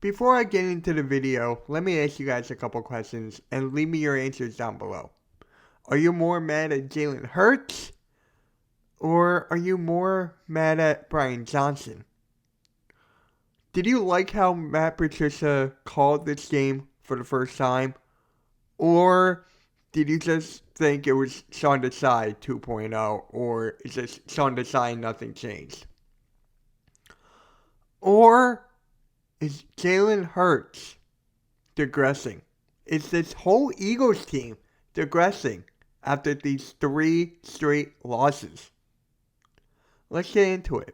Before I get into the video, let me ask you guys a couple questions and leave me your answers down below. Are you more mad at Jalen Hurts or are you more mad at Brian Johnson? Did you like how Matt Patricia called this game for the first time? Or did you just think it was Sean Desai 2.0 or is this Sean Desai nothing changed? Or is Jalen Hurts digressing? Is this whole Eagles team digressing after these three straight losses? Let's get into it.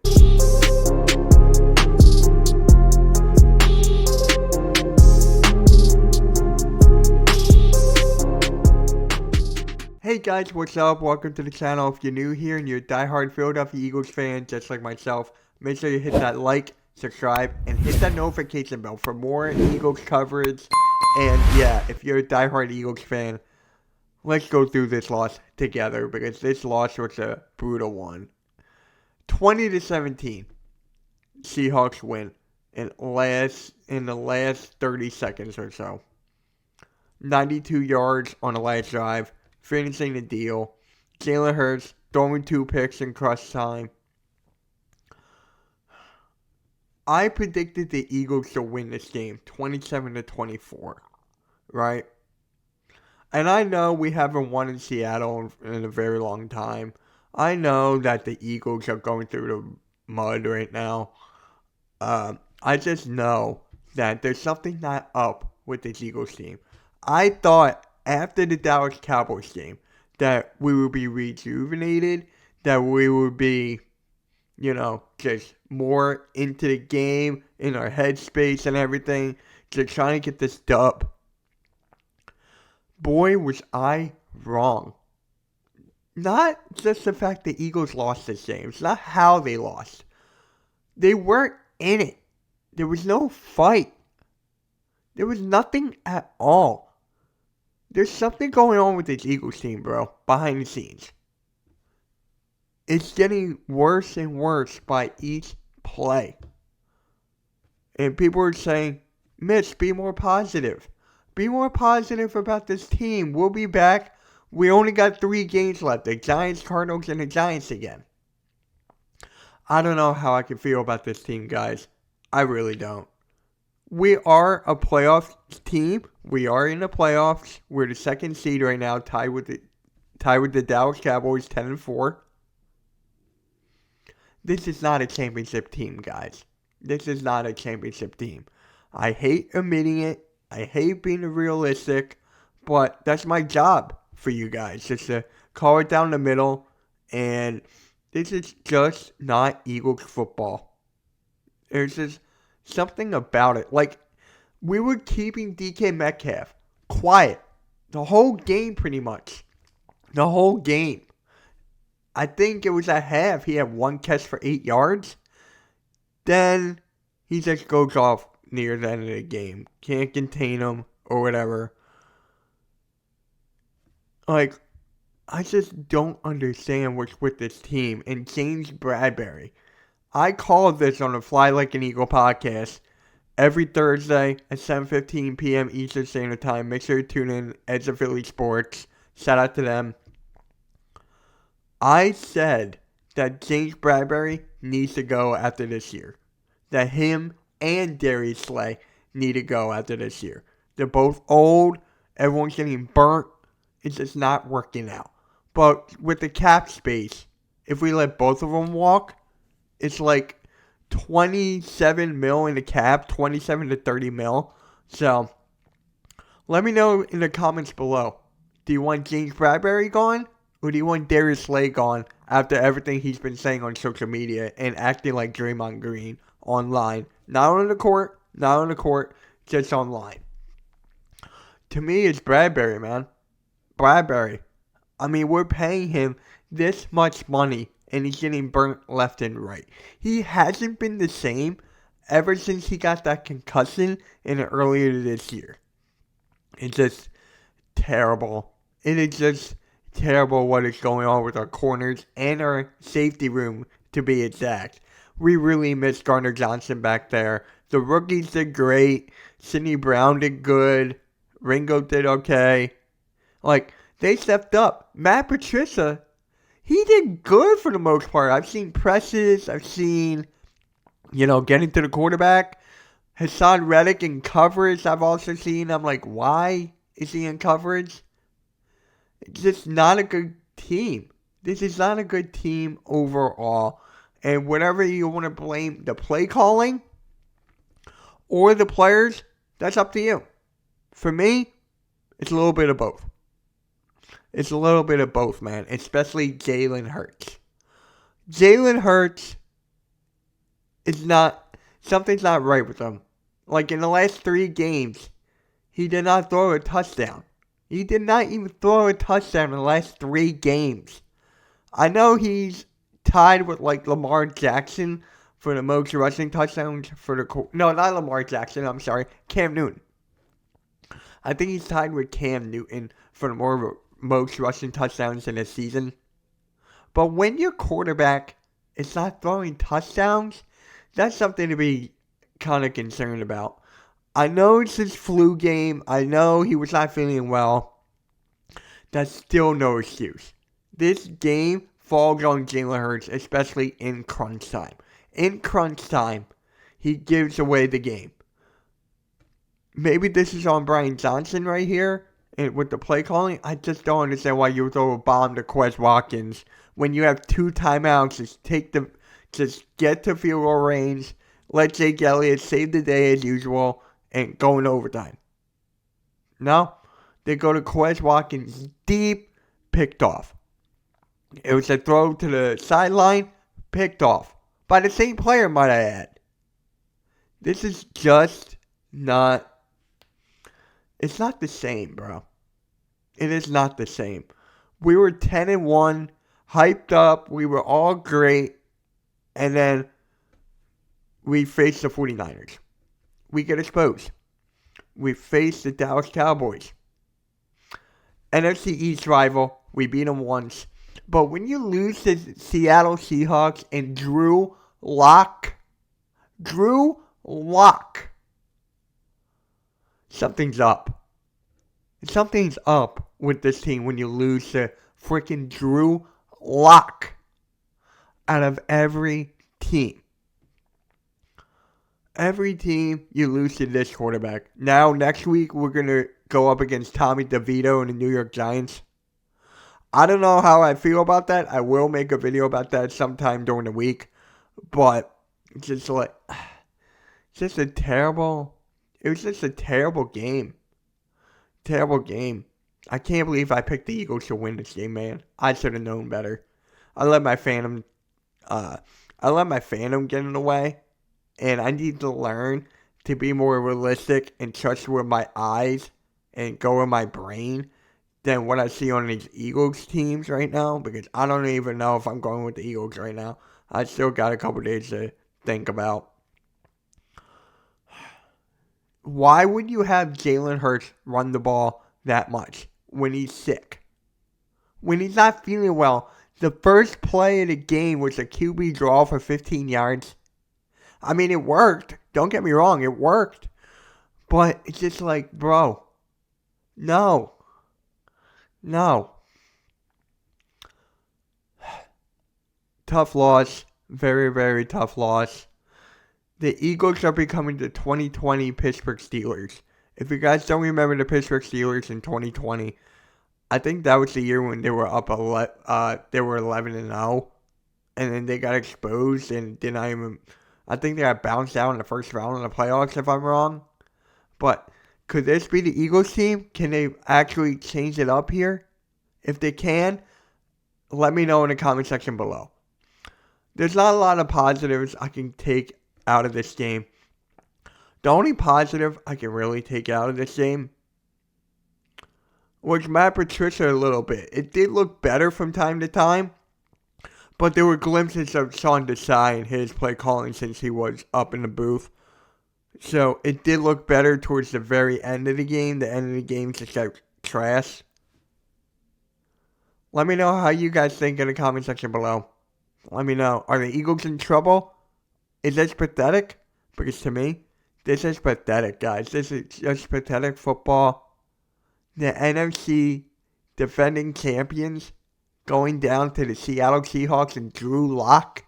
Hey guys, what's up? Welcome to the channel. If you're new here and you're a diehard Philadelphia Eagles fan just like myself, make sure you hit that like, subscribe, and hit that notification bell for more Eagles coverage. And yeah, if you're a diehard Eagles fan, let's go through this loss together because this loss was a brutal one. 20-17, Seahawks win in the last 30 seconds or so. 92 yards on the last drive, finishing the deal. Jalen Hurts throwing 2 picks in crunch time. I predicted the Eagles to win this game 27-24, right? And I know we haven't won in Seattle in a very long time. I know that the Eagles are going through the mud right now. I just know that there's something not up with this Eagles team. I thought after the Dallas Cowboys game that we would be rejuvenated, that we would be, just more into the game, in our headspace and everything, just trying to get this dub. Boy, was I wrong. Not just the fact the Eagles lost this game. It's not how they lost. They weren't in it. There was no fight. There was nothing at all. There's something going on with this Eagles team, bro, behind the scenes. It's getting worse and worse by each play. And people are saying, Mitch, be more positive. Be more positive about this team. We'll be back. We only got 3 games left. The Giants, Cardinals, and the Giants again. I don't know how I can feel about this team, guys. I really don't. We are a playoff team. We are in the playoffs. We're the 2nd seed right now, tied with the Dallas Cowboys, 10-4. This is not a championship team, guys. This is not a championship team. I hate admitting it. I hate being realistic, but that's my job for you guys, just to call it down the middle. And this is just not Eagles football. There's just something about it. Like, we were keeping DK Metcalf quiet the whole game pretty much. The whole game. I think it was at half. He had 1 catch for 8 yards. Then he just goes off near the end of the game. Can't contain him or whatever. Like, I just don't understand what's with this team. And James Bradberry. I call this on the Fly Like an Eagle podcast every Thursday at 7:15 p.m. Eastern Standard Time. Make sure you tune in. Edge of Philly Sports. Shout out to them. I said that James Bradberry needs to go after this year. That him and Darius Slay need to go after this year. They're both old. Everyone's getting burnt. It's just not working out. But with the cap space, if we let both of them walk, it's like 27 mil in the cap, 27 to 30 mil. So, let me know in the comments below. Do you want James Bradberry gone? Or do you want Darius Slay gone after everything he's been saying on social media and acting like Draymond Green online? Not on the court, just online. To me, it's Bradberry, man. Bradberry. I mean, we're paying him this much money and he's getting burnt left and right. He hasn't been the same ever since he got that concussion earlier this year. It's just terrible. It is just terrible what is going on with our corners and our safety room, to be exact. We really miss Gardner Johnson back there. The rookies did great. Sidney Brown did good. Ringo did okay. Like, they stepped up. Matt Patricia, he did good for the most part. I've seen presses. I've seen, getting to the quarterback. Hassan Reddick in coverage, I've also seen. I'm like, why is he in coverage? It's just not a good team. This is not a good team overall. And whatever you want to blame the play calling or the players, that's up to you. For me, it's a little bit of both. It's a little bit of both, man. Especially Jalen Hurts. Jalen Hurts is not, something's not right with him. Like in the last 3 games, he did not throw a touchdown. He did not even throw a touchdown in the last 3 games. I know he's tied with like Lamar Jackson for the most rushing touchdowns for the... No, not Lamar Jackson, I'm sorry. Cam Newton. I think he's tied with Cam Newton for the most rushing touchdowns in a season. But when your quarterback is not throwing touchdowns, that's something to be kind of concerned about. I know it's his flu game. I know he was not feeling well. That's still no excuse. This game falls on Jalen Hurts, especially in crunch time. In crunch time, he gives away the game. Maybe this is on Brian Johnson right here and with the play calling. I just don't understand why you would throw a bomb to Quez Watkins when you have 2 timeouts. Just get to field goal range. Let Jake Elliott save the day as usual and go in overtime. No, they go to Quez Watkins deep, picked off. It was a throw to the sideline, picked off. By the same player, might I add. This is just not... It's not the same, bro. It is not the same. We were 10-1, hyped up, we were all great, and then we faced the 49ers. We get exposed. We faced the Dallas Cowboys. NFC East rival, we beat them once. But when you lose to Seattle Seahawks and Drew Lock, something's up. Something's up with this team when you lose to freaking Drew Lock out of every team. Every team, you lose to this quarterback. Now, next week, we're going to go up against Tommy DeVito and the New York Giants. I don't know how I feel about that. I will make a video about that sometime during the week. But, it's just like, it was just a terrible game. Terrible game. I can't believe I picked the Eagles to win this game, man. I should have known better. I let my fandom get in the way. And I need to learn to be more realistic and trust with my eyes and go with my brain than what I see on these Eagles teams right now. Because I don't even know if I'm going with the Eagles right now. I still got a couple days to think about. Why would you have Jalen Hurts run the ball that much when he's sick? When he's not feeling well, the first play of the game was a QB draw for 15 yards. I mean, it worked. Don't get me wrong, it worked. But it's just like, bro, no. Tough loss. Very, very tough loss. The Eagles are becoming the 2020 Pittsburgh Steelers. If you guys don't remember the Pittsburgh Steelers in 2020, I think that was the year when they were up 11-0, and then they got exposed and I think they got bounced out in the first round in the playoffs, if I'm wrong. But could this be the Eagles team? Can they actually change it up here? If they can, let me know in the comment section below. There's not a lot of positives I can take out of this game. The only positive I can really take out of this game was Matt Patricia a little bit. It did look better from time to time, but there were glimpses of Sean Desai and his play calling since he was up in the booth. So it did look better towards the very end of the game. The end of the game just got trash. Let me know how you guys think in the comment section below. Let me know. Are the Eagles in trouble? Is this pathetic? Because to me, This is pathetic, guys. This is just pathetic football. The NFC defending champions going down to the Seattle Seahawks and Drew Lock.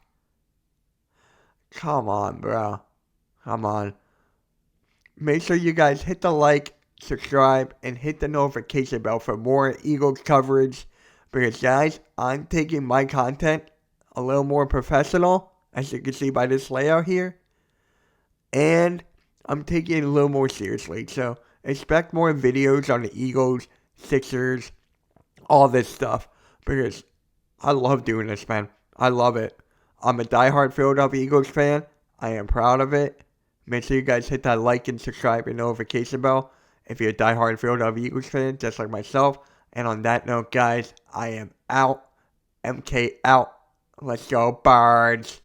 Come on, bro. Come on. Make sure you guys hit the like, subscribe, and hit the notification bell for more Eagles coverage. Because, guys, I'm taking my content a little more professional, as you can see by this layout here. And I'm taking it a little more seriously. So, expect more videos on the Eagles, Sixers, all this stuff. Because I love doing this, man. I love it. I'm a diehard Philadelphia Eagles fan. I am proud of it. Make sure you guys hit that like and subscribe and notification bell if you're a diehard Philadelphia Eagles fan, just like myself. And on that note, guys, I am out. MK out. Let's go, Birds.